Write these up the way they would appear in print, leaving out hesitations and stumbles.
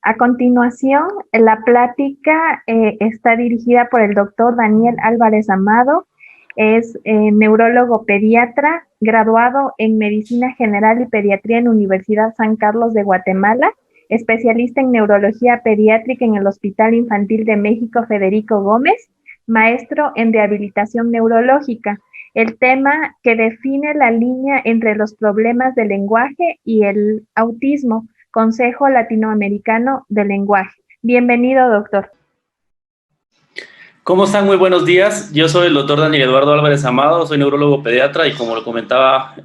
A continuación, la plática está dirigida por el doctor Daniel Álvarez Amado. Es neurólogo pediatra, graduado en Medicina General y Pediatría en Universidad San Carlos de Guatemala, especialista en neurología pediátrica en el Hospital Infantil de México Federico Gómez, maestro en rehabilitación neurológica. El tema que define la línea entre los problemas del lenguaje y el autismo. Consejo Latinoamericano del Lenguaje. Bienvenido, doctor. ¿Cómo están? Muy buenos días. Yo soy el doctor Daniel Eduardo Álvarez Amado, soy neurólogo pediatra y como lo comentaba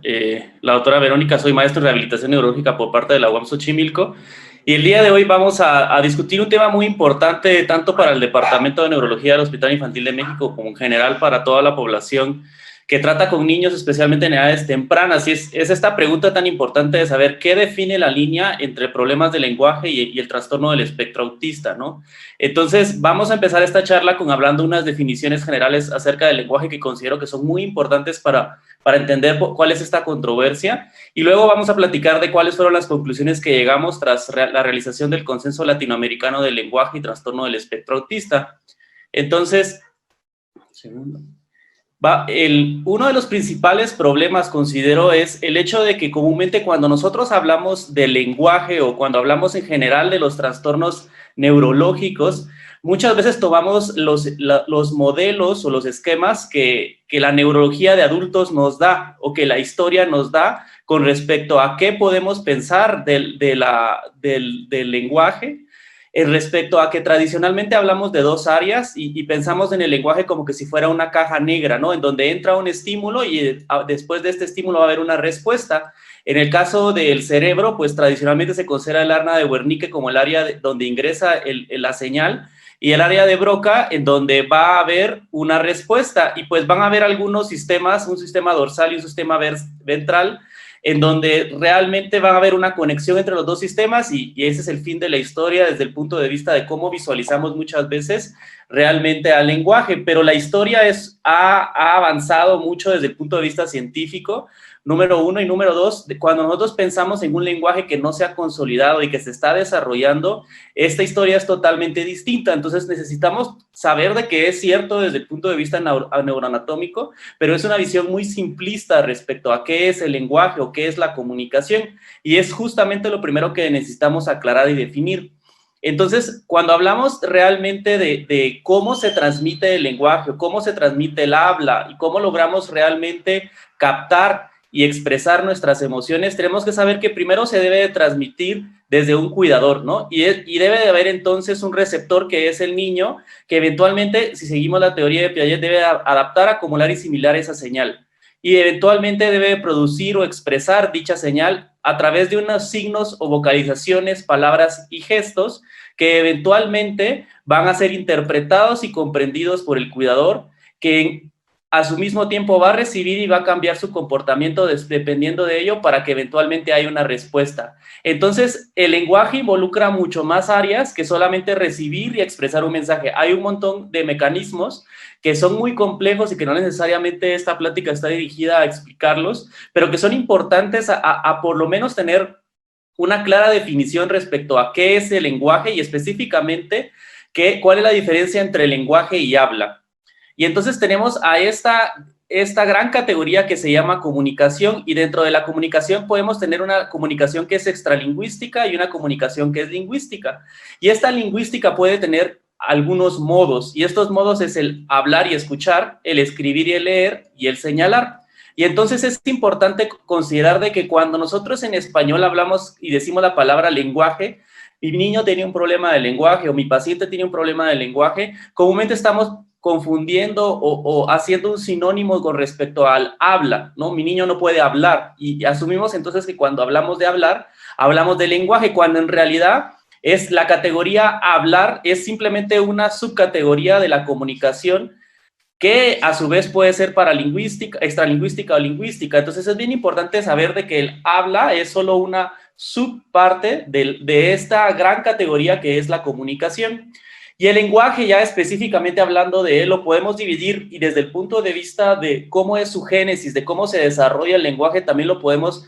la doctora Verónica, soy maestro en rehabilitación neurológica por parte de la UAM Xochimilco. Y el día de hoy vamos a discutir un tema muy importante tanto para el Departamento de Neurología del Hospital Infantil de México como en general para toda la población que trata con niños, especialmente en edades tempranas. Y es esta pregunta tan importante de saber qué define la línea entre problemas de lenguaje y el trastorno del espectro autista, ¿no? Entonces, vamos a empezar esta charla hablando unas definiciones generales acerca del lenguaje que considero que son muy importantes para entender cuál es esta controversia. Y luego vamos a platicar de cuáles fueron las conclusiones que llegamos tras la realización del Consenso Latinoamericano del Lenguaje y Trastorno del Espectro Autista. Entonces, uno de los principales problemas, considero, es el hecho de que comúnmente cuando nosotros hablamos del lenguaje o cuando hablamos en general de los trastornos neurológicos, muchas veces tomamos los modelos o los esquemas que la neurología de adultos nos da o que la historia nos da con respecto a qué podemos pensar del lenguaje. Respecto a que tradicionalmente hablamos de dos áreas y pensamos en el lenguaje como que si fuera una caja negra, ¿no? En donde entra un estímulo y después de este estímulo va a haber una respuesta. En el caso del cerebro, pues tradicionalmente se considera el área de Wernicke como el área donde ingresa la señal y el área de Broca en donde va a haber una respuesta y pues van a haber algunos sistemas, un sistema dorsal y un sistema ventral, en donde realmente va a haber una conexión entre los dos sistemas y ese es el fin de la historia desde el punto de vista de cómo visualizamos muchas veces realmente al lenguaje, pero la historia ha avanzado mucho desde el punto de vista científico, número uno, y número dos, cuando nosotros pensamos en un lenguaje que no se ha consolidado y que se está desarrollando, esta historia es totalmente distinta, entonces necesitamos saber de que es cierto desde el punto de vista neuroanatómico, pero es una visión muy simplista respecto a qué es el lenguaje o qué es la comunicación, y es justamente lo primero que necesitamos aclarar y definir. Entonces, cuando hablamos realmente de cómo se transmite el lenguaje, cómo se transmite el habla y cómo logramos realmente captar y expresar nuestras emociones, tenemos que saber que primero se debe de transmitir desde un cuidador, ¿no? Y debe de haber entonces un receptor que es el niño, que eventualmente, si seguimos la teoría de Piaget, debe adaptar, acumular y similar esa señal. Y eventualmente debe producir o expresar dicha señal a través de unos signos o vocalizaciones, palabras y gestos que eventualmente van a ser interpretados y comprendidos por el cuidador, que a su mismo tiempo va a recibir y va a cambiar su comportamiento dependiendo de ello para que eventualmente haya una respuesta. Entonces, el lenguaje involucra mucho más áreas que solamente recibir y expresar un mensaje. Hay un montón de mecanismos que son muy complejos y que no necesariamente esta plática está dirigida a explicarlos, pero que son importantes a por lo menos tener una clara definición respecto a qué es el lenguaje y específicamente cuál es la diferencia entre lenguaje y habla. Y entonces tenemos a esta gran categoría que se llama comunicación, y dentro de la comunicación podemos tener una comunicación que es extralingüística y una comunicación que es lingüística. Y esta lingüística puede tener algunos modos, y estos modos es el hablar y escuchar, el escribir y el leer, y el señalar. Y entonces es importante considerar de que cuando nosotros en español hablamos y decimos la palabra lenguaje, mi niño tiene un problema de lenguaje o mi paciente tiene un problema de lenguaje, comúnmente estamos confundiendo o haciendo un sinónimo con respecto al habla, ¿no? Mi niño no puede hablar y asumimos entonces que cuando hablamos de hablar, hablamos de lenguaje, cuando en realidad es la categoría hablar, es simplemente una subcategoría de la comunicación que a su vez puede ser paralingüística, extralingüística o lingüística. Entonces es bien importante saber de que el habla es solo una subparte de esta gran categoría que es la comunicación. Y el lenguaje, ya específicamente hablando de él, lo podemos dividir y desde el punto de vista de cómo es su génesis, de cómo se desarrolla el lenguaje, también lo podemos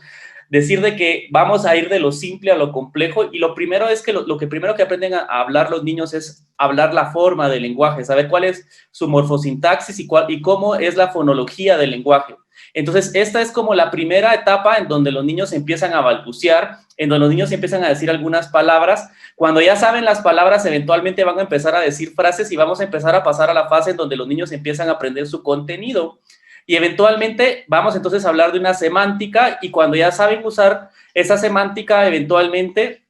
decir de que vamos a ir de lo simple a lo complejo, y lo primero es que lo que primero que aprenden a hablar los niños es hablar la forma del lenguaje, saber cuál es su morfosintaxis y cómo es la fonología del lenguaje. Entonces, esta es como la primera etapa en donde los niños empiezan a balbucear, en donde los niños empiezan a decir algunas palabras. Cuando ya saben las palabras, eventualmente van a empezar a decir frases y vamos a empezar a pasar a la fase en donde los niños empiezan a aprender su contenido. Y eventualmente vamos entonces a hablar de una semántica, y cuando ya saben usar esa semántica, eventualmente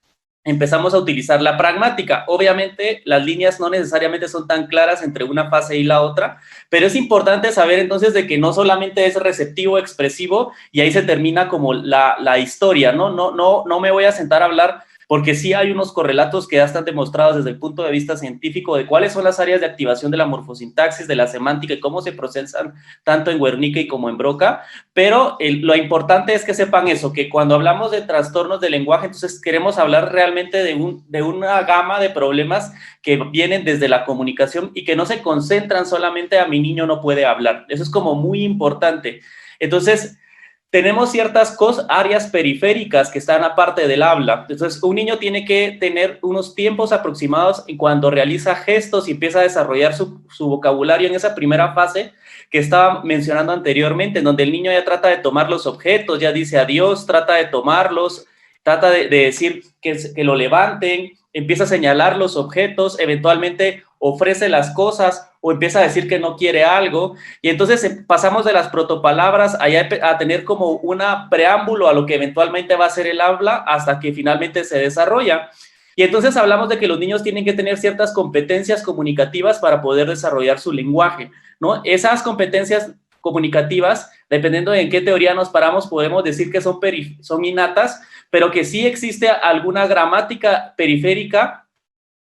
empezamos a utilizar la pragmática. Obviamente, las líneas no necesariamente son tan claras entre una fase y la otra, pero es importante saber entonces de que no solamente es receptivo, expresivo, y ahí se termina como la historia, ¿no? No me voy a sentar a hablar, porque sí hay unos correlatos que ya están demostrados desde el punto de vista científico de cuáles son las áreas de activación de la morfosintaxis, de la semántica y cómo se procesan tanto en Wernicke como en Broca, pero lo importante es que sepan eso, que cuando hablamos de trastornos de lenguaje, entonces queremos hablar realmente de una gama de problemas que vienen desde la comunicación y que no se concentran solamente a mi niño no puede hablar. Eso es como muy importante. Entonces, tenemos ciertas áreas periféricas que están aparte del habla. Entonces, un niño tiene que tener unos tiempos aproximados y cuando realiza gestos y empieza a desarrollar su vocabulario en esa primera fase que estaba mencionando anteriormente, en donde el niño ya trata de tomar los objetos, ya dice adiós, trata de tomarlos, trata de decir que lo levanten, empieza a señalar los objetos, eventualmente ofrece las cosas o empieza a decir que no quiere algo, y entonces pasamos de las protopalabras a tener como una preámbulo a lo que eventualmente va a ser el habla hasta que finalmente se desarrolla. Y entonces hablamos de que los niños tienen que tener ciertas competencias comunicativas para poder desarrollar su lenguaje, ¿no? Esas competencias comunicativas, dependiendo de en qué teoría nos paramos, podemos decir que son innatas, pero que sí existe alguna gramática periférica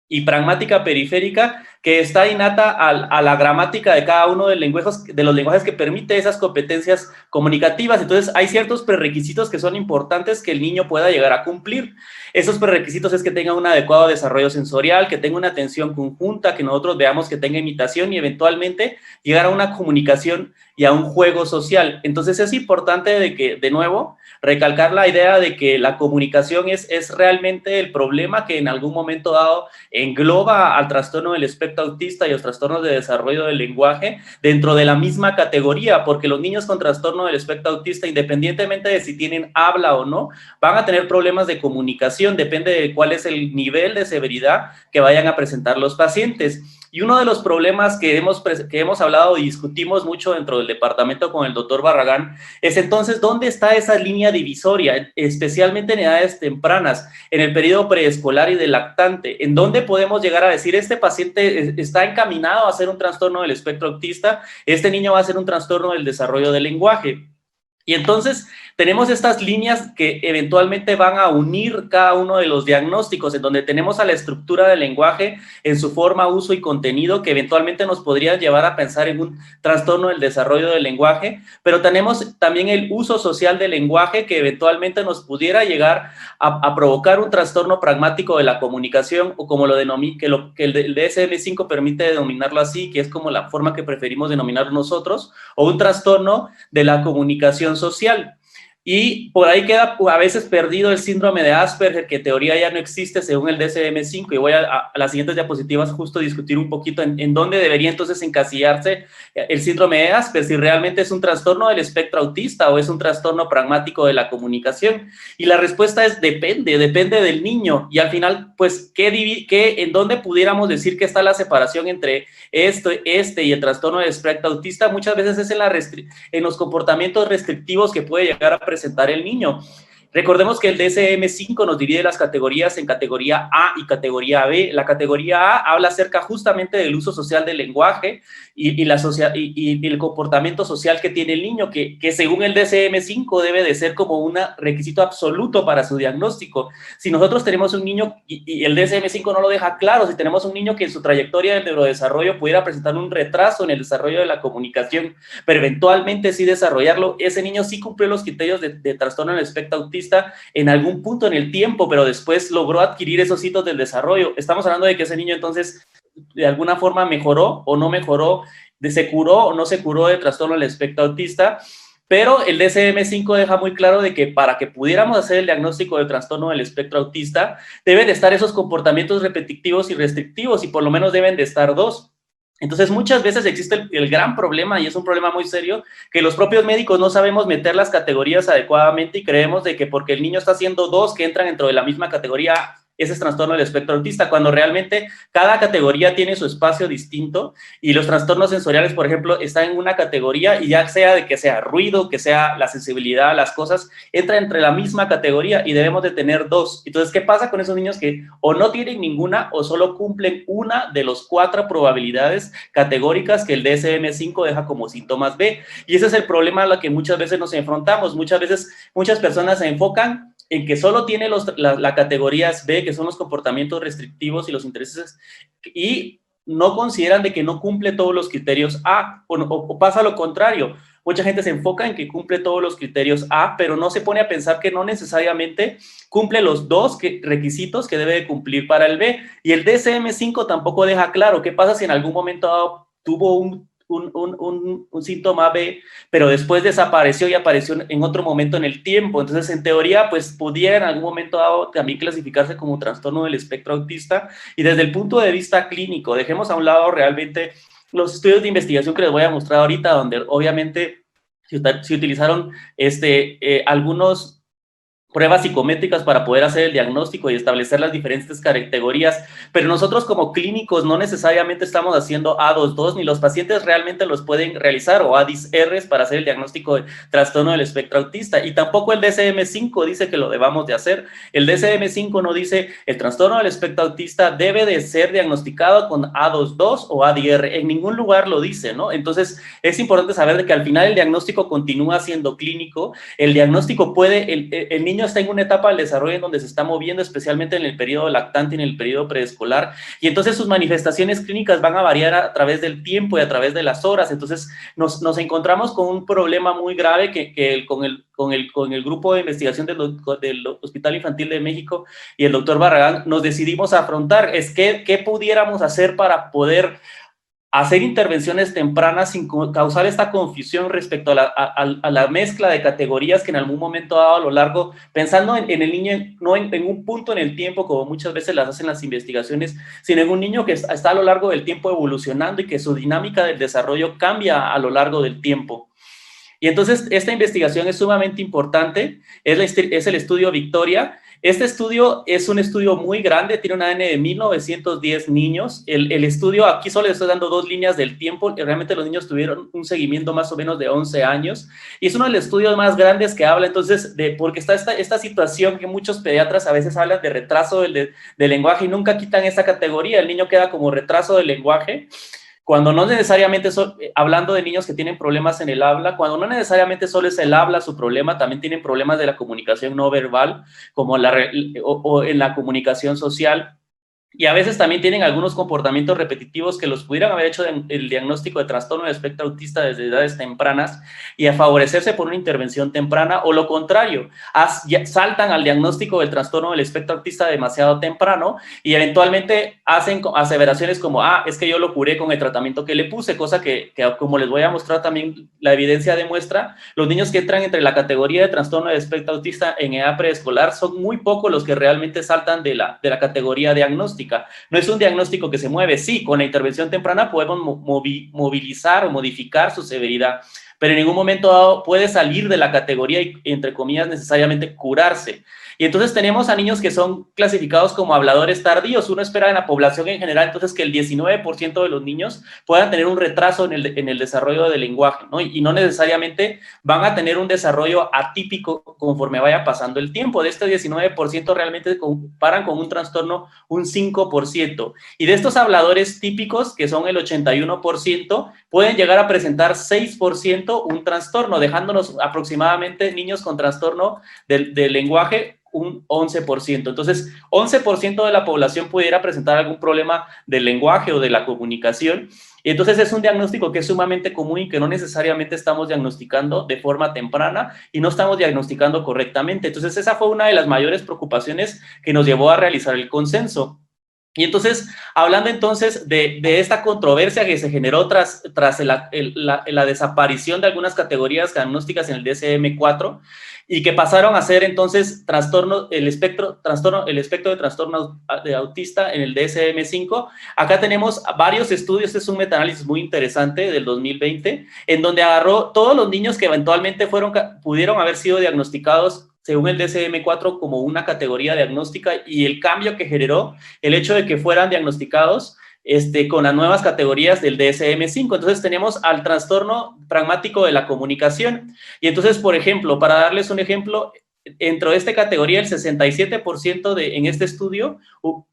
y pragmática periférica que está innata a la gramática de cada uno de los lenguajes que permite esas competencias comunicativas. Entonces, hay ciertos prerequisitos que son importantes que el niño pueda llegar a cumplir. Esos prerequisitos es que tenga un adecuado desarrollo sensorial, que tenga una atención conjunta, que nosotros veamos que tenga imitación y eventualmente llegar a una comunicación y a un juego social. Entonces, es importante de que, de nuevo, recalcar la idea de que la comunicación es realmente el problema que en algún momento dado engloba al trastorno del espectro autista y los trastornos de desarrollo del lenguaje dentro de la misma categoría, porque los niños con trastorno del espectro autista, independientemente de si tienen habla o no, van a tener problemas de comunicación, depende de cuál es el nivel de severidad que vayan a presentar los pacientes. Y uno de los problemas que hemos hablado y discutimos mucho dentro del departamento con el doctor Barragán es entonces, ¿dónde está esa línea divisoria, especialmente en edades tempranas, en el periodo preescolar y del lactante? ¿En dónde podemos llegar a decir, este paciente está encaminado a hacer un trastorno del espectro autista, este niño va a hacer un trastorno del desarrollo del lenguaje? Y entonces tenemos estas líneas que eventualmente van a unir cada uno de los diagnósticos, en donde tenemos a la estructura del lenguaje en su forma, uso y contenido, que eventualmente nos podrían llevar a pensar en un trastorno del desarrollo del lenguaje, pero tenemos también el uso social del lenguaje, que eventualmente nos pudiera llegar a provocar un trastorno pragmático de la comunicación, o como lo denomina, que el DSM-5 permite denominarlo así, que es como la forma que preferimos denominar nosotros, o un trastorno de la comunicación social. Y por ahí queda a veces perdido el síndrome de Asperger, que en teoría ya no existe según el DSM-5, y voy a las siguientes diapositivas justo discutir un poquito en dónde debería entonces encasillarse el síndrome de Asperger, si realmente es un trastorno del espectro autista o es un trastorno pragmático de la comunicación. Y la respuesta es depende del niño, y al final, pues, ¿en dónde pudiéramos decir que está la separación entre y el trastorno del espectro autista? Muchas veces es en los comportamientos restrictivos que puede llegar a presentar el niño. Recordemos que el DSM-5 nos divide las categorías en categoría A y categoría B. La categoría A habla acerca justamente del uso social del lenguaje y el comportamiento social que tiene el niño, que según el DSM-5 debe de ser como un requisito absoluto para su diagnóstico. Si nosotros tenemos un niño, y el DSM-5 no lo deja claro, si tenemos un niño que en su trayectoria del neurodesarrollo pudiera presentar un retraso en el desarrollo de la comunicación, pero eventualmente sí desarrollarlo, ese niño sí cumplió los criterios de trastorno en el espectro autista en algún punto en el tiempo, pero después logró adquirir esos hitos del desarrollo. Estamos hablando de que ese niño entonces de alguna forma mejoró o no mejoró, se curó o no se curó de trastorno del espectro autista, pero el DSM-5 deja muy claro de que para que pudiéramos hacer el diagnóstico del trastorno del espectro autista, deben de estar esos comportamientos repetitivos y restrictivos, y por lo menos deben de estar dos. Entonces, muchas veces existe el gran problema, y es un problema muy serio, que los propios médicos no sabemos meter las categorías adecuadamente y creemos de que porque el niño está haciendo dos que entran dentro de la misma categoría, ese es trastorno del espectro autista, cuando realmente cada categoría tiene su espacio distinto, y los trastornos sensoriales, por ejemplo, están en una categoría, y ya sea de que sea ruido, que sea la sensibilidad a las cosas, entra entre la misma categoría y debemos de tener dos. Entonces, ¿qué pasa con esos niños que o no tienen ninguna o solo cumplen una de las 4 probabilidades categóricas que el DSM-5 deja como síntomas B? Y ese es el problema a lo que muchas veces nos enfrentamos. Muchas veces, muchas personas se enfocan en que solo tiene la categorías B, que son los comportamientos restrictivos y los intereses, y no consideran de que no cumple todos los criterios A, o pasa lo contrario. Mucha gente se enfoca en que cumple todos los criterios A, pero no se pone a pensar que no necesariamente cumple los dos requisitos que debe de cumplir para el B. Y el DSM-5 tampoco deja claro qué pasa si en algún momento dado tuvo un síntoma B, pero después desapareció y apareció en otro momento en el tiempo. Entonces, en teoría, pues pudiera en algún momento dado también clasificarse como trastorno del espectro autista. Y desde el punto de vista clínico, dejemos a un lado realmente los estudios de investigación que les voy a mostrar ahorita, donde obviamente se utilizaron algunos pruebas psicométricas para poder hacer el diagnóstico y establecer las diferentes categorías, pero nosotros como clínicos no necesariamente estamos haciendo A22, ni los pacientes realmente los pueden realizar, o ADIS-Rs para hacer el diagnóstico de trastorno del espectro autista, y tampoco el DSM-5 dice que lo debamos de hacer. El DSM-5 no dice el trastorno del espectro autista debe de ser diagnosticado con A22 o ADR, en ningún lugar lo dice, ¿no? Entonces es importante saber de que al final el diagnóstico continúa siendo clínico. El diagnóstico puede, el niño está en una etapa del desarrollo en donde se está moviendo, especialmente en el periodo lactante y en el periodo preescolar, y entonces sus manifestaciones clínicas van a variar a través del tiempo y a través de las horas. Entonces nos encontramos con un problema muy grave con el grupo de investigación del Hospital Infantil de México y el doctor Barragán nos decidimos a afrontar, es que qué pudiéramos hacer para poder hacer intervenciones tempranas sin causar esta confusión respecto a la mezcla de categorías que en algún momento dado a lo largo, pensando en el niño, no en un punto en el tiempo, como muchas veces las hacen las investigaciones, sino en un niño que está a lo largo del tiempo evolucionando y que su dinámica del desarrollo cambia a lo largo del tiempo. Y entonces esta investigación es sumamente importante, es el estudio Victoria. Este estudio es un estudio muy grande, tiene un ADN de 1910 niños. El estudio, aquí solo les estoy dando 2 líneas del tiempo, realmente los niños tuvieron un seguimiento más o menos de 11 años, y es uno de los estudios más grandes que habla entonces porque está esta situación que muchos pediatras a veces hablan de retraso del lenguaje y nunca quitan esa categoría, el niño queda como retraso del lenguaje, cuando no necesariamente, hablando de niños que tienen problemas en el habla, cuando no necesariamente solo es el habla su problema, también tienen problemas de la comunicación no verbal, como o en la comunicación social. Y a veces también tienen algunos comportamientos repetitivos que los pudieran haber hecho el diagnóstico de trastorno de espectro autista desde edades tempranas y a favorecerse por una intervención temprana, o lo contrario, saltan al diagnóstico del trastorno del espectro autista demasiado temprano y eventualmente hacen aseveraciones como, es que yo lo curé con el tratamiento que le puse, cosa que como les voy a mostrar también la evidencia demuestra, los niños que entran entre la categoría de trastorno de espectro autista en edad preescolar son muy pocos los que realmente saltan de la categoría diagnóstica. No es un diagnóstico que se mueve. Sí, con la intervención temprana podemos movilizar o modificar su severidad, pero en ningún momento dado puede salir de la categoría y, entre comillas, necesariamente curarse. Y entonces tenemos a niños que son clasificados como habladores tardíos. Uno espera en la población en general, entonces, que el 19% de los niños puedan tener un retraso en el desarrollo del lenguaje, ¿no? Y no necesariamente van a tener un desarrollo atípico conforme vaya pasando el tiempo. De este 19% realmente comparan con un trastorno un 5%. Y de estos habladores típicos, que son el 81%, pueden llegar a presentar 6% un trastorno, dejándonos aproximadamente niños con trastorno del lenguaje un 11%. Entonces, 11% de la población pudiera presentar algún problema del lenguaje o de la comunicación. Y entonces es un diagnóstico que es sumamente común y que no necesariamente estamos diagnosticando de forma temprana y no estamos diagnosticando correctamente. Entonces, esa fue una de las mayores preocupaciones que nos llevó a realizar el consenso. Y entonces, hablando entonces de esta controversia que se generó tras la desaparición de algunas categorías diagnósticas en el DSM-4 y que pasaron a ser entonces el espectro de trastorno de autista en el DSM-5, acá tenemos varios estudios, este es un metaanálisis muy interesante del 2020, en donde agarró todos los niños que eventualmente pudieron haber sido diagnosticados según el DSM-4 como una categoría diagnóstica y el cambio que generó el hecho de que fueran diagnosticados con las nuevas categorías del DSM-5. Entonces tenemos al trastorno pragmático de la comunicación. Y entonces, por ejemplo, para darles un ejemplo, dentro de esta categoría, el 67% en este estudio,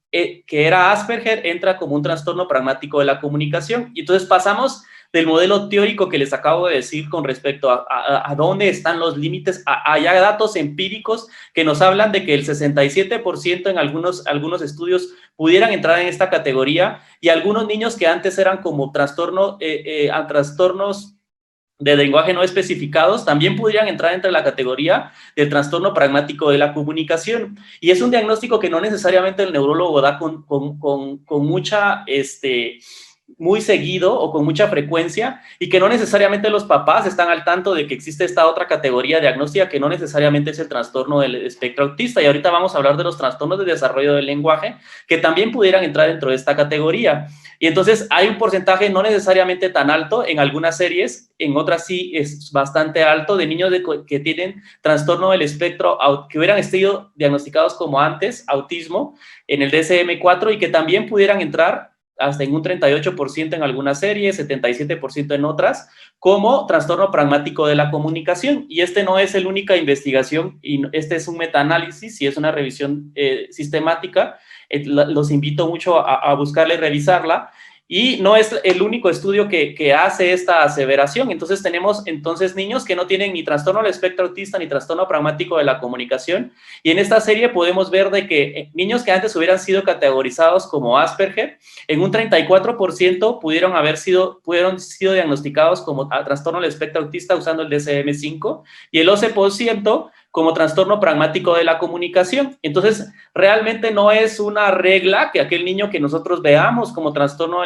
que era Asperger, entra como un trastorno pragmático de la comunicación. Y entonces pasamos del modelo teórico que les acabo de decir con respecto a dónde están los límites, hay datos empíricos que nos hablan de que el 67% en algunos estudios pudieran entrar en esta categoría y algunos niños que antes eran como trastornos de lenguaje no especificados también podrían entrar entre la categoría del trastorno pragmático de la comunicación. Y es un diagnóstico que no necesariamente el neurólogo da con mucha muy seguido o con mucha frecuencia y que no necesariamente los papás están al tanto de que existe esta otra categoría diagnóstica que no necesariamente es el trastorno del espectro autista. Y ahorita vamos a hablar de los trastornos de desarrollo del lenguaje que también pudieran entrar dentro de esta categoría. Y entonces hay un porcentaje no necesariamente tan alto en algunas series, en otras sí es bastante alto, de niños que tienen trastorno del espectro, que hubieran sido diagnosticados como antes, autismo, en el DSM-4 y que también pudieran entrar hasta en un 38% en algunas series, 77% en otras, como trastorno pragmático de la comunicación. Y este no es la única investigación, y este es un metaanálisis y es una revisión sistemática. Los invito mucho a buscarla y revisarla. Y no es el único estudio que hace esta aseveración. Entonces tenemos niños que no tienen ni trastorno del espectro autista ni trastorno pragmático de la comunicación. Y en esta serie podemos ver de que niños que antes hubieran sido categorizados como Asperger, en un 34% pudieron sido diagnosticados como trastorno del espectro autista usando el DSM-5 y el 11% como trastorno pragmático de la comunicación. Entonces, realmente no es una regla que aquel niño que nosotros veamos como trastorno,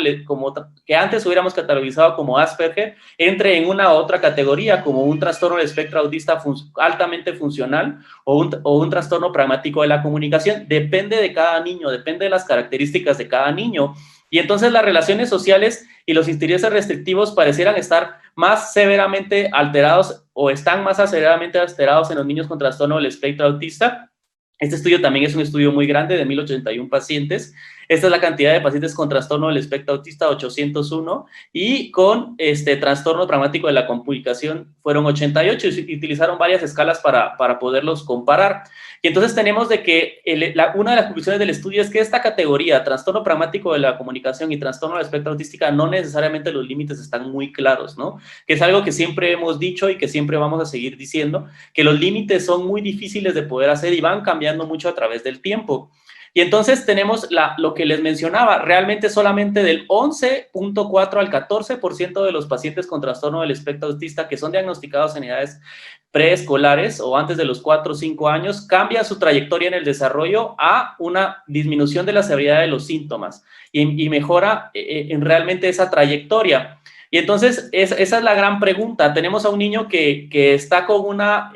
que antes hubiéramos catalogizado como Asperger, entre en una u otra categoría, como un trastorno del espectro autista altamente funcional o un trastorno pragmático de la comunicación. Depende de cada niño, depende de las características de cada niño. Y entonces las relaciones sociales y los intereses restrictivos parecieran estar más severamente alterados o están más severamente alterados en los niños con trastorno del espectro autista. Este estudio también es un estudio muy grande de 1081 pacientes. Esta es la cantidad de pacientes con trastorno del espectro autista, 801, y con trastorno pragmático de la comunicación fueron 88 y utilizaron varias escalas para poderlos comparar. Y entonces tenemos de que una de las conclusiones del estudio es que esta categoría, trastorno pragmático de la comunicación y trastorno del espectro autística, no necesariamente los límites están muy claros, ¿no? Que es algo que siempre hemos dicho y que siempre vamos a seguir diciendo, que los límites son muy difíciles de poder hacer y van cambiando mucho a través del tiempo. Y entonces tenemos lo que les mencionaba, realmente solamente del 11.4 al 14% de los pacientes con trastorno del espectro autista que son diagnosticados en edades preescolares o antes de los 4 o 5 años, cambia su trayectoria en el desarrollo a una disminución de la severidad de los síntomas y mejora en realmente esa trayectoria. Y entonces, esa es la gran pregunta. Tenemos a un niño que está con una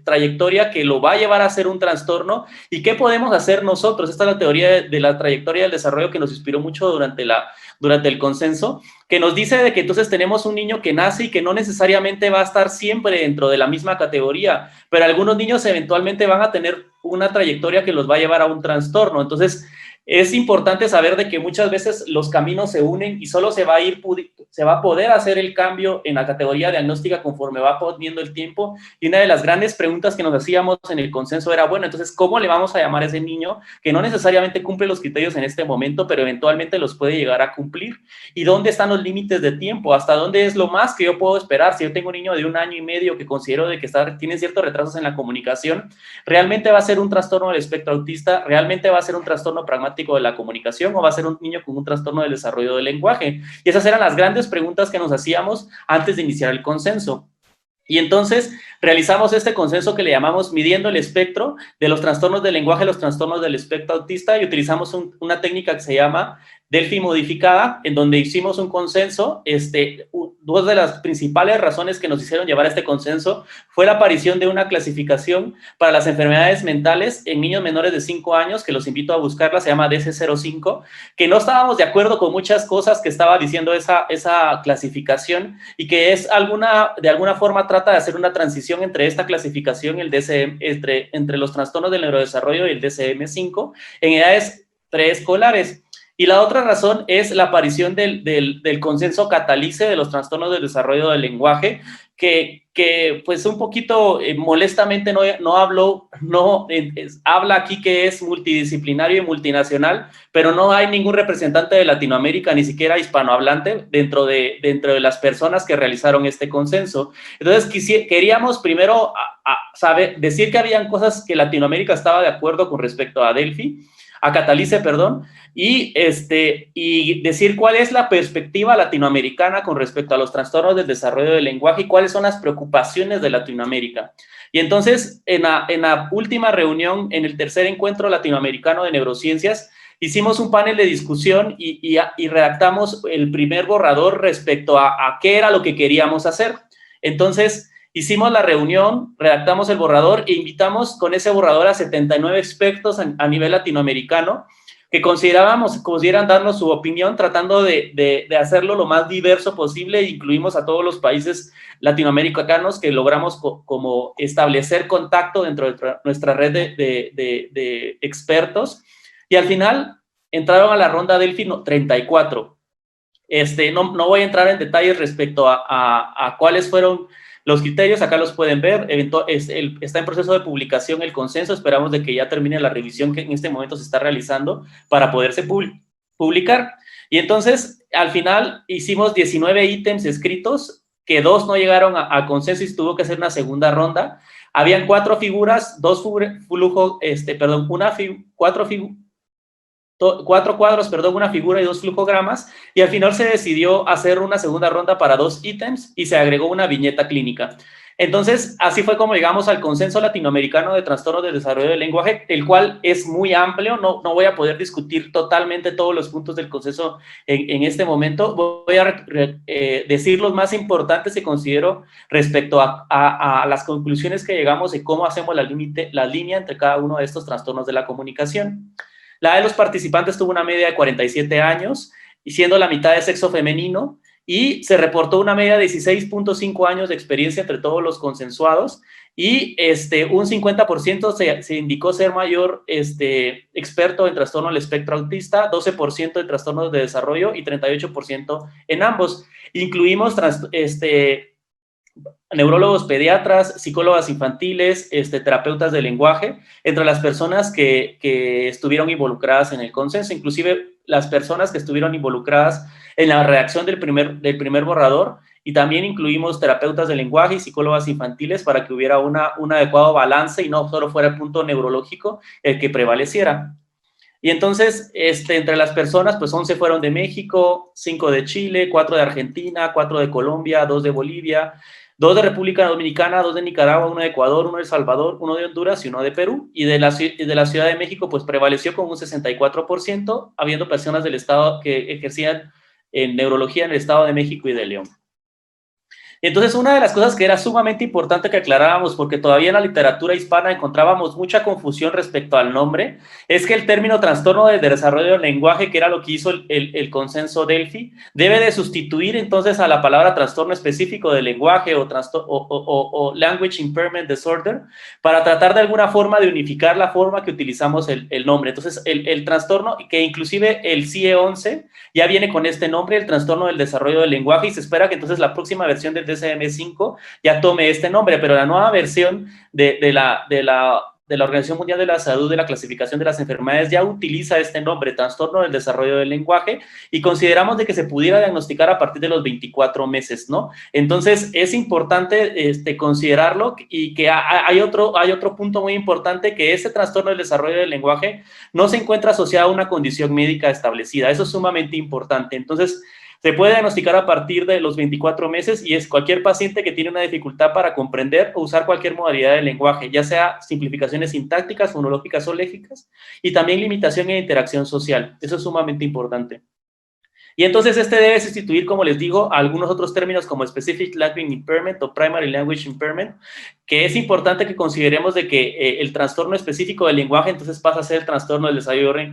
trayectoria que lo va a llevar a ser un trastorno. ¿Y qué podemos hacer nosotros? Esta es la teoría de la trayectoria del desarrollo que nos inspiró mucho durante el consenso, que nos dice de que entonces tenemos un niño que nace y que no necesariamente va a estar siempre dentro de la misma categoría, pero algunos niños eventualmente van a tener una trayectoria que los va a llevar a un trastorno. Entonces, es importante saber de que muchas veces los caminos se unen y solo se va a poder hacer el cambio en la categoría diagnóstica conforme va poniendo el tiempo. Y una de las grandes preguntas que nos hacíamos en el consenso era, bueno, entonces, ¿cómo le vamos a llamar a ese niño que no necesariamente cumple los criterios en este momento, pero eventualmente los puede llegar a cumplir? ¿Y dónde están los límites de tiempo? ¿Hasta dónde es lo más que yo puedo esperar? Si yo tengo un niño de 1 año y medio que considero de que tiene ciertos retrasos en la comunicación, ¿realmente va a ser un trastorno del espectro autista? ¿Realmente va a ser un trastorno pragmático de la comunicación o va a ser un niño con un trastorno del desarrollo del lenguaje? Y esas eran las grandes preguntas que nos hacíamos antes de iniciar el consenso. Y entonces realizamos este consenso que le llamamos midiendo el espectro de los trastornos del lenguaje, los trastornos del espectro autista, y utilizamos una técnica que se llama Delphi modificada, en donde hicimos un consenso. Dos de las principales razones que nos hicieron llevar a este consenso fue la aparición de una clasificación para las enfermedades mentales en niños menores de 5 años, que los invito a buscarla, se llama DC-05, que no estábamos de acuerdo con muchas cosas que estaba diciendo esa clasificación, y que es de alguna forma trata de hacer una transición entre esta clasificación, el DCM, entre los trastornos del neurodesarrollo y el DCM5 en edades preescolares. Y la otra razón es la aparición del consenso catalice de los trastornos del desarrollo del lenguaje, que pues un poquito molestamente habla aquí que es multidisciplinario y multinacional, pero no hay ningún representante de Latinoamérica, ni siquiera hispanohablante, dentro de las personas que realizaron este consenso. Entonces queríamos primero decir que habían cosas que Latinoamérica estaba de acuerdo con respecto a Catalice, perdón, y decir cuál es la perspectiva latinoamericana con respecto a los trastornos del desarrollo del lenguaje y cuáles son las preocupaciones de Latinoamérica. Y entonces, en la última reunión, en el tercer encuentro latinoamericano de neurociencias, hicimos un panel de discusión y redactamos el primer borrador respecto a qué era lo que queríamos hacer. Entonces, hicimos la reunión, redactamos el borrador e invitamos con ese borrador a 79 expertos a nivel latinoamericano que consideran darnos su opinión, tratando de hacerlo lo más diverso posible. Incluimos a todos los países latinoamericanos que logramos como establecer contacto dentro de nuestra red de expertos. Y al final entraron a la ronda Delphi 34. No voy a entrar en detalles respecto a cuáles fueron los criterios, acá los pueden ver. Está en proceso de publicación el consenso, esperamos de que ya termine la revisión que en este momento se está realizando para poderse publicar. Y entonces, al final, hicimos 19 ítems escritos, que 2 no llegaron a consenso y tuvo que hacer una segunda ronda. Habían 4 figuras, 4 cuadros, una figura y 2 flujogramas, y al final se decidió hacer una segunda ronda para 2 ítems y se agregó una viñeta clínica. Entonces, así fue como llegamos al consenso latinoamericano de trastornos del desarrollo del lenguaje, el cual es muy amplio. No voy a poder discutir totalmente todos los puntos del consenso en este momento. Voy a decir los más importantes que considero respecto a las conclusiones que llegamos y cómo hacemos la línea entre cada uno de estos trastornos de la comunicación. La de los participantes tuvo una media de 47 años, y siendo la mitad de sexo femenino, y se reportó una media de 16.5 años de experiencia entre todos los consensuados, y un 50% se indicó ser mayor experto en trastorno del espectro autista, 12% en trastornos de desarrollo y 38% en ambos. Incluimos neurólogos pediatras, psicólogas infantiles, terapeutas de lenguaje, entre las personas que estuvieron involucradas en el consenso, inclusive las personas que estuvieron involucradas en la redacción del primer borrador, y también incluimos terapeutas de lenguaje y psicólogas infantiles para que hubiera un adecuado balance y no solo fuera el punto neurológico el que prevaleciera. Y entonces, entre las personas, pues 11 fueron de México, 5 de Chile, 4 de Argentina, 4 de Colombia, 2 de Bolivia, 2 de República Dominicana, 2 de Nicaragua, 1 de Ecuador, 1 de El Salvador, 1 de Honduras y 1 de Perú. Y de la Ciudad de México, pues prevaleció con un 64%, habiendo personas del estado que ejercían en neurología en el Estado de México y de León. Entonces, una de las cosas que era sumamente importante que aclaráramos, porque todavía en la literatura hispana encontrábamos mucha confusión respecto al nombre, es que el término trastorno del desarrollo del lenguaje, que era lo que hizo el consenso Delphi, debe de sustituir entonces a la palabra trastorno específico del lenguaje o language impairment disorder, para tratar de alguna forma de unificar la forma que utilizamos el nombre. Entonces, el trastorno, que inclusive el CIE-11 ya viene con este nombre, el trastorno del desarrollo del lenguaje, y se espera que entonces la próxima versión del DCM5 ya tome este nombre, pero la nueva versión de la Organización Mundial de la Salud, de la clasificación de las enfermedades, ya utiliza este nombre, trastorno del desarrollo del lenguaje, y consideramos de que se pudiera diagnosticar a partir de los 24 meses, ¿no? Entonces, es importante considerarlo, y que hay otro punto muy importante, que ese trastorno del desarrollo del lenguaje no se encuentra asociado a una condición médica establecida. Eso es sumamente importante. Entonces, Se puede diagnosticar a partir de los 24 meses y es cualquier paciente que tiene una dificultad para comprender o usar cualquier modalidad de lenguaje, ya sea simplificaciones sintácticas, fonológicas o léxicas, y también limitación en interacción social. Eso es sumamente importante. Y entonces este debe sustituir, como les digo, algunos otros términos como Specific Language Impairment o Primary Language Impairment, que es importante que consideremos de que el trastorno específico del lenguaje entonces pasa a ser el trastorno del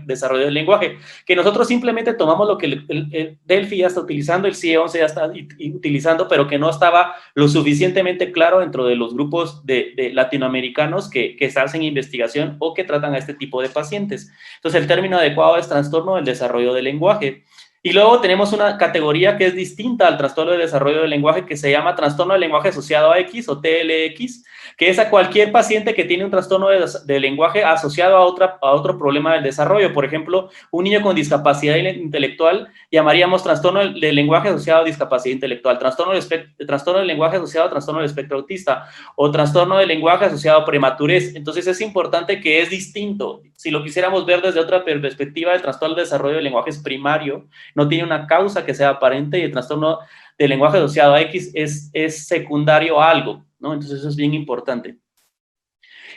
desarrollo del lenguaje, que nosotros simplemente tomamos lo que el Delphi ya está utilizando, el CIE-11 ya está utilizando, pero que no estaba lo suficientemente claro dentro de los grupos de latinoamericanos que hacen investigación o que tratan a este tipo de pacientes. Entonces el término adecuado es trastorno del desarrollo del lenguaje. Y luego tenemos una categoría que es distinta al trastorno del desarrollo del lenguaje, que se llama trastorno del lenguaje asociado a X o TLX, que es a cualquier paciente que tiene un trastorno de lenguaje asociado a otro problema del desarrollo. Por ejemplo, un niño con discapacidad intelectual llamaríamos trastorno del lenguaje asociado a discapacidad intelectual, trastorno del lenguaje asociado a trastorno del espectro autista o trastorno del lenguaje asociado a prematurez. Entonces es importante que es distinto. Si lo quisiéramos ver desde otra perspectiva, el trastorno del desarrollo del lenguaje es primario, no tiene una causa que sea aparente, y el trastorno del lenguaje asociado a X es secundario a algo, ¿no? Entonces eso es bien importante.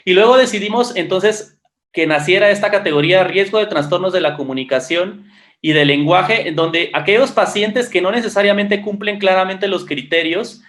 Y luego decidimos entonces que naciera esta categoría riesgo de trastornos de la comunicación y del lenguaje, en donde aquellos pacientes que no necesariamente cumplen claramente los criterios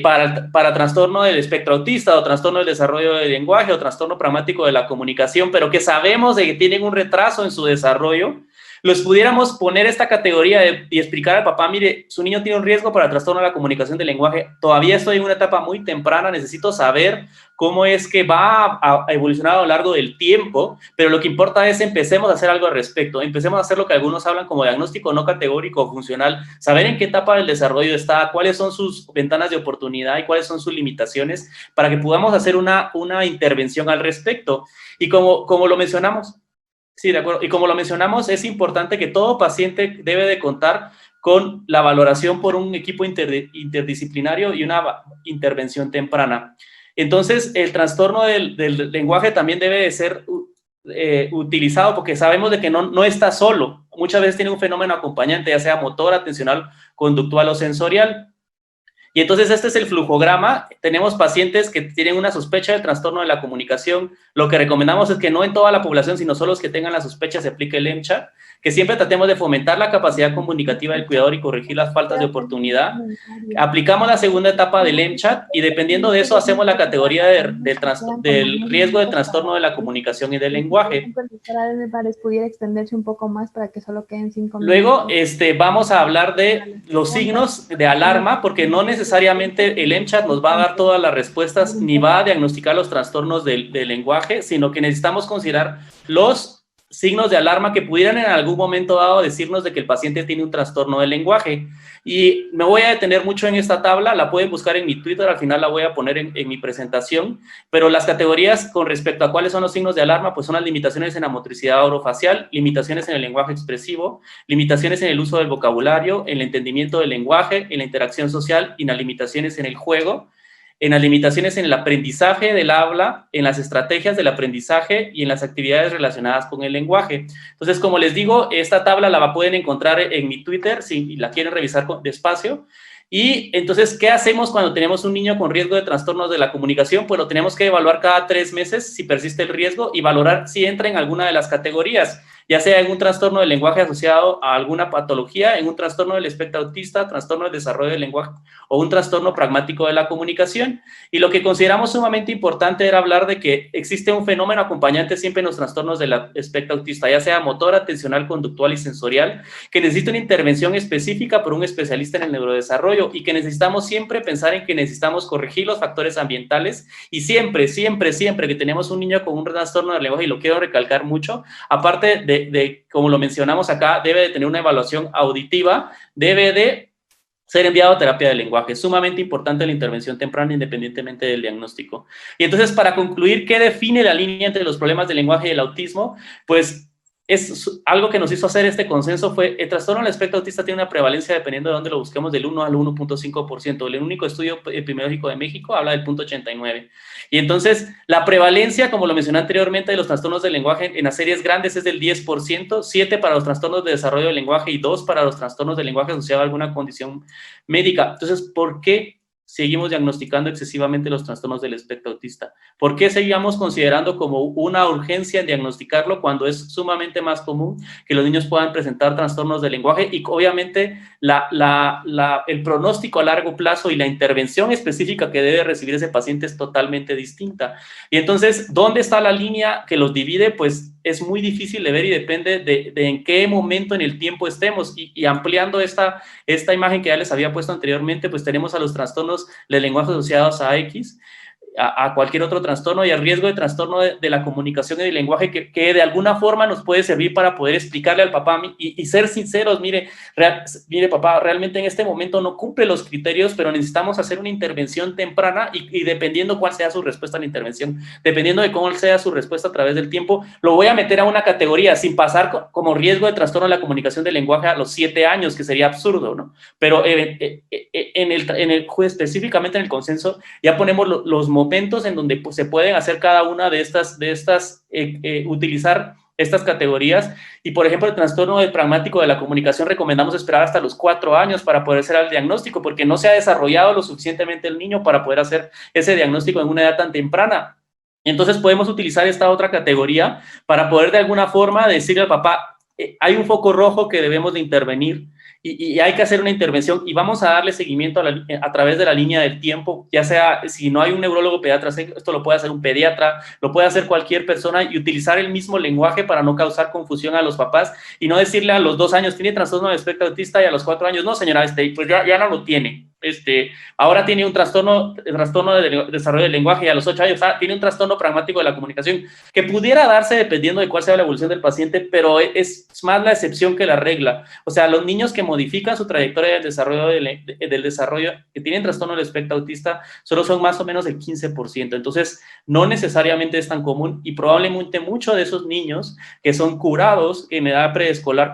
para trastorno del espectro autista o trastorno del desarrollo del lenguaje o trastorno pragmático de la comunicación, pero que sabemos de que tienen un retraso en su desarrollo, los pudiéramos poner esta categoría y explicar al papá, mire, su niño tiene un riesgo para trastorno de la comunicación del lenguaje, todavía estoy en una etapa muy temprana, necesito saber cómo es que va a evolucionar a lo largo del tiempo, pero lo que importa es empecemos a hacer algo al respecto, empecemos a hacer lo que algunos hablan como diagnóstico no categórico o funcional, saber en qué etapa del desarrollo está, cuáles son sus ventanas de oportunidad y cuáles son sus limitaciones, para que podamos hacer una intervención al respecto. Y como lo mencionamos, sí, de acuerdo. Y como lo mencionamos, es importante que todo paciente debe de contar con la valoración por un equipo interdisciplinario y una intervención temprana. Entonces, el trastorno del lenguaje también debe de ser utilizado porque sabemos de que no está solo. Muchas veces tiene un fenómeno acompañante, ya sea motor, atencional, conductual o sensorial. Y entonces este es el flujograma. Tenemos pacientes que tienen una sospecha del trastorno de la comunicación. Lo que recomendamos es que no en toda la población, sino solo los que tengan la sospecha se aplique el EMCHAT, que siempre tratemos de fomentar la capacidad comunicativa del cuidador y corregir las faltas de oportunidad. Aplicamos la segunda etapa del EMCHAT y dependiendo de eso hacemos la categoría del riesgo de trastorno de la comunicación y del lenguaje. Pudiera extenderse un poco más para que solo queden 5 minutos. Luego vamos a hablar de los signos de alarma, porque no necesariamente el EMCHAT nos va a dar todas las respuestas ni va a diagnosticar los trastornos del lenguaje, sino que necesitamos considerar los signos de alarma que pudieran en algún momento dado decirnos de que el paciente tiene un trastorno del lenguaje. Y me voy a detener mucho en esta tabla, la pueden buscar en mi Twitter, al final la voy a poner en mi presentación, pero las categorías con respecto a cuáles son los signos de alarma, pues son las limitaciones en la motricidad orofacial, limitaciones en el lenguaje expresivo, limitaciones en el uso del vocabulario, en el entendimiento del lenguaje, en la interacción social y en las limitaciones en el juego, en las limitaciones en el aprendizaje del habla, en las estrategias del aprendizaje y en las actividades relacionadas con el lenguaje. Entonces, como les digo, esta tabla la pueden encontrar en mi Twitter si la quieren revisar despacio. Y entonces, ¿qué hacemos cuando tenemos un niño con riesgo de trastornos de la comunicación? Pues lo tenemos que evaluar cada 3 meses si persiste el riesgo y valorar si entra en alguna de las categorías, ya sea en un trastorno del lenguaje asociado a alguna patología, en un trastorno del espectro autista, trastorno del desarrollo del lenguaje o un trastorno pragmático de la comunicación. Y lo que consideramos sumamente importante era hablar de que existe un fenómeno acompañante siempre en los trastornos del espectro autista, ya sea motor, atencional, conductual y sensorial, que necesita una intervención específica por un especialista en el neurodesarrollo y que necesitamos siempre pensar en que necesitamos corregir los factores ambientales y siempre que tenemos un niño con un trastorno del lenguaje, y lo quiero recalcar mucho, aparte de como lo mencionamos acá, debe de tener una evaluación auditiva, debe de ser enviado a terapia de lenguaje. Es sumamente importante la intervención temprana independientemente del diagnóstico. Y entonces, para concluir, ¿qué define la línea entre los problemas del lenguaje y el autismo? Pues es algo que nos hizo hacer este consenso fue, el trastorno del espectro autista tiene una prevalencia, dependiendo de dónde lo busquemos, del 1 al 1.5%. El único estudio epidemiológico de México habla del 0.89. Y entonces, la prevalencia, como lo mencioné anteriormente, de los trastornos del lenguaje en las series grandes es del 10%, 7 para los trastornos de desarrollo del lenguaje y 2 para los trastornos del lenguaje asociado a alguna condición médica. Entonces, ¿por qué seguimos diagnosticando excesivamente los trastornos del espectro autista? ¿Por qué seguimos considerando como una urgencia en diagnosticarlo cuando es sumamente más común que los niños puedan presentar trastornos del lenguaje? Y obviamente el pronóstico a largo plazo y la intervención específica que debe recibir ese paciente es totalmente distinta. Y entonces, ¿dónde está la línea que los divide? Pues es muy difícil de ver y depende de en qué momento en el tiempo estemos. Y ampliando esta imagen que ya les había puesto anteriormente, pues tenemos a los trastornos de lenguaje asociados a X, a cualquier otro trastorno, y al riesgo de trastorno de la comunicación y del lenguaje que de alguna forma nos puede servir para poder explicarle al papá y ser sinceros. Mire, papá, realmente en este momento no cumple los criterios, pero necesitamos hacer una intervención temprana y dependiendo cuál sea su respuesta a la intervención, dependiendo de cómo sea su respuesta a través del tiempo, lo voy a meter a una categoría sin pasar como riesgo de trastorno de la comunicación del lenguaje a los 7 años, que sería absurdo, ¿no? Pero específicamente en el consenso ya ponemos los momentos en donde pues, se pueden hacer cada una de estas utilizar estas categorías. Y por ejemplo, el trastorno pragmático de la comunicación recomendamos esperar hasta los 4 años para poder hacer el diagnóstico, porque no se ha desarrollado lo suficientemente el niño para poder hacer ese diagnóstico en una edad tan temprana. Entonces podemos utilizar esta otra categoría para poder de alguna forma decirle al papá, hay un foco rojo que debemos de intervenir. Y hay que hacer una intervención y vamos a darle seguimiento a través de la línea del tiempo, ya sea, si no hay un neurólogo pediatra, esto lo puede hacer un pediatra, lo puede hacer cualquier persona, y utilizar el mismo lenguaje para no causar confusión a los papás y no decirle a los 2 años, tiene trastorno de espectro autista, y a los 4 años, no señora, pues ya no lo tiene. Ahora tiene un trastorno de desarrollo del lenguaje, y a los 8 años tiene un trastorno pragmático de la comunicación, que pudiera darse dependiendo de cuál sea la evolución del paciente, pero es más la excepción que la regla. O sea, los niños que modifican su trayectoria del desarrollo, que tienen trastorno del espectro autista, solo son más o menos el 15%. Entonces, no necesariamente es tan común, y probablemente muchos de esos niños que son curados en edad preescolar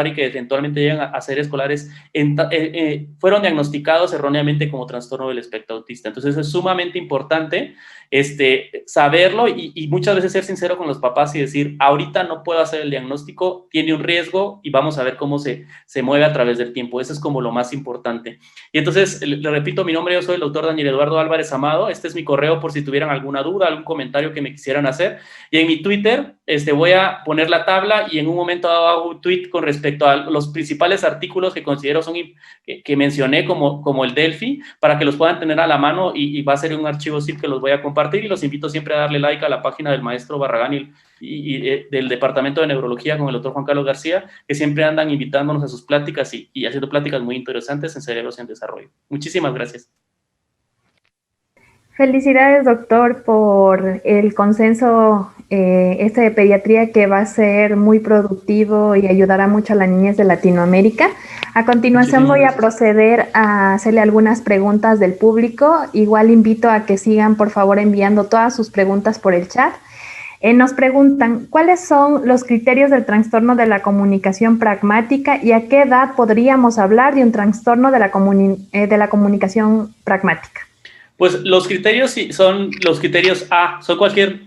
y que eventualmente llegan a ser escolares, fueron diagnosticados erróneamente como trastorno del espectro autista. Entonces es sumamente importante saberlo y muchas veces ser sincero con los papás y decir, ahorita no puedo hacer el diagnóstico, tiene un riesgo y vamos a ver cómo se mueve a través del tiempo. Eso es como lo más importante. Y entonces, le repito mi nombre, yo soy el doctor Daniel Eduardo Álvarez Amado. Este es mi correo por si tuvieran alguna duda, algún comentario que me quisieran hacer. Y en mi Twitter voy a poner la tabla, y en un momento hago un tweet con respecto a los principales artículos que considero que mencioné como el Delphi, para que los puedan tener a la mano, y va a ser un archivo zip que los voy a compartir, y los invito siempre a darle like a la página del maestro Barragán y del Departamento de Neurología con el doctor Juan Carlos García, que siempre andan invitándonos a sus pláticas y haciendo pláticas muy interesantes en cerebros en desarrollo. Muchísimas gracias. Felicidades, doctor, por el consenso de pediatría, que va a ser muy productivo y ayudará mucho a la niñez de Latinoamérica. A continuación voy a proceder a hacerle algunas preguntas del público. Igual invito a que sigan, por favor, enviando todas sus preguntas por el chat. Nos preguntan, ¿cuáles son los criterios del trastorno de la comunicación pragmática y a qué edad podríamos hablar de un trastorno de la comunicación pragmática? Pues los criterios son los criterios A,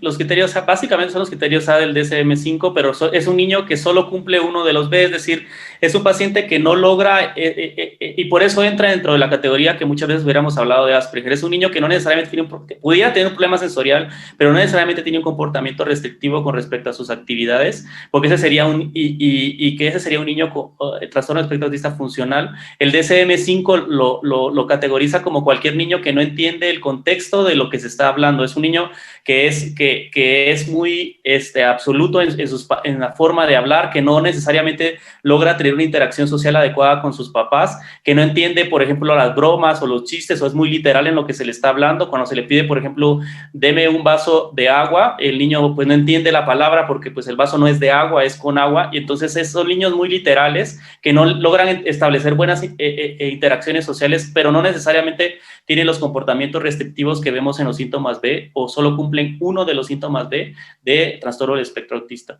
los criterios A, básicamente son los criterios A del DSM-5, pero es un niño que solo cumple uno de los B, es decir, es un paciente que no logra, y por eso entra dentro de la categoría que muchas veces hubiéramos hablado de Asperger. Es un niño que no necesariamente pudiera tener un problema sensorial, pero no necesariamente tiene un comportamiento restrictivo con respecto a sus actividades, porque ese sería un niño con trastorno de espectro autista funcional. El DSM-5 lo categoriza como cualquier niño que no entiende el contexto de lo que se está hablando. Es un niño que es muy absoluto en la forma de hablar, que no necesariamente logra tener una interacción social adecuada con sus papás, que no entiende, por ejemplo, las bromas o los chistes, o es muy literal en lo que se le está hablando. Cuando se le pide, por ejemplo, deme un vaso de agua, el niño pues no entiende la palabra porque pues el vaso no es de agua, es con agua, y entonces son niños muy literales que no logran establecer buenas interacciones sociales, pero no necesariamente tienen los comportamientos restrictivos que vemos en los síntomas B, o solo cumplen uno de los síntomas B de trastorno del espectro autista.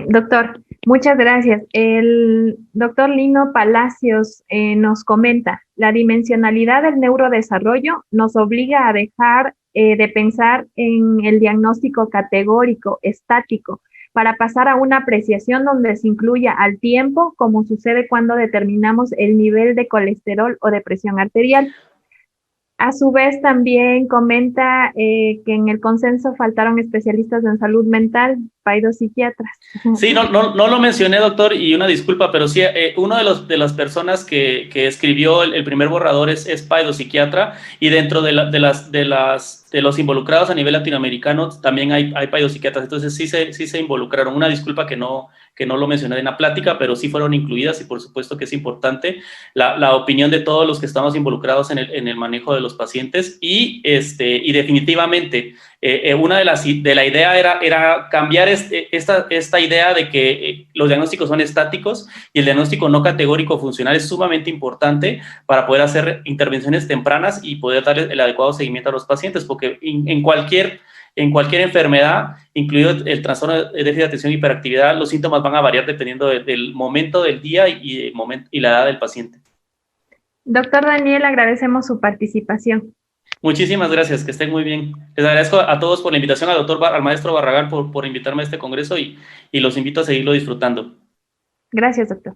Doctor, muchas gracias. El doctor Lino Palacios nos comenta, la dimensionalidad del neurodesarrollo nos obliga a dejar de pensar en el diagnóstico categórico, estático, para pasar a una apreciación donde se incluya al tiempo, como sucede cuando determinamos el nivel de colesterol o de presión arterial. A su vez, también comenta que en el consenso faltaron especialistas en salud mental, psiquiatras. Sí, no lo mencioné, doctor, y una disculpa, pero sí, uno de las personas que escribió el primer borrador es psiquiatra, y dentro de los involucrados a nivel latinoamericano también hay psiquiatras, entonces sí se involucraron. Una disculpa que no lo mencioné en la plática, pero sí fueron incluidas, y por supuesto que es importante la opinión de todos los que estamos involucrados en el manejo de los pacientes, y definitivamente una de la idea era cambiar esta idea de que los diagnósticos son estáticos, y el diagnóstico no categórico funcional es sumamente importante para poder hacer intervenciones tempranas y poder darle el adecuado seguimiento a los pacientes, porque en cualquier enfermedad, incluido el trastorno de déficit de atención y hiperactividad, los síntomas van a variar dependiendo del momento del día y la edad del paciente. Doctor Daniel, agradecemos su participación. Muchísimas gracias, que estén muy bien. Les agradezco a todos por la invitación, al maestro Barragán por invitarme a este congreso, y los invito a seguirlo disfrutando. Gracias, doctor.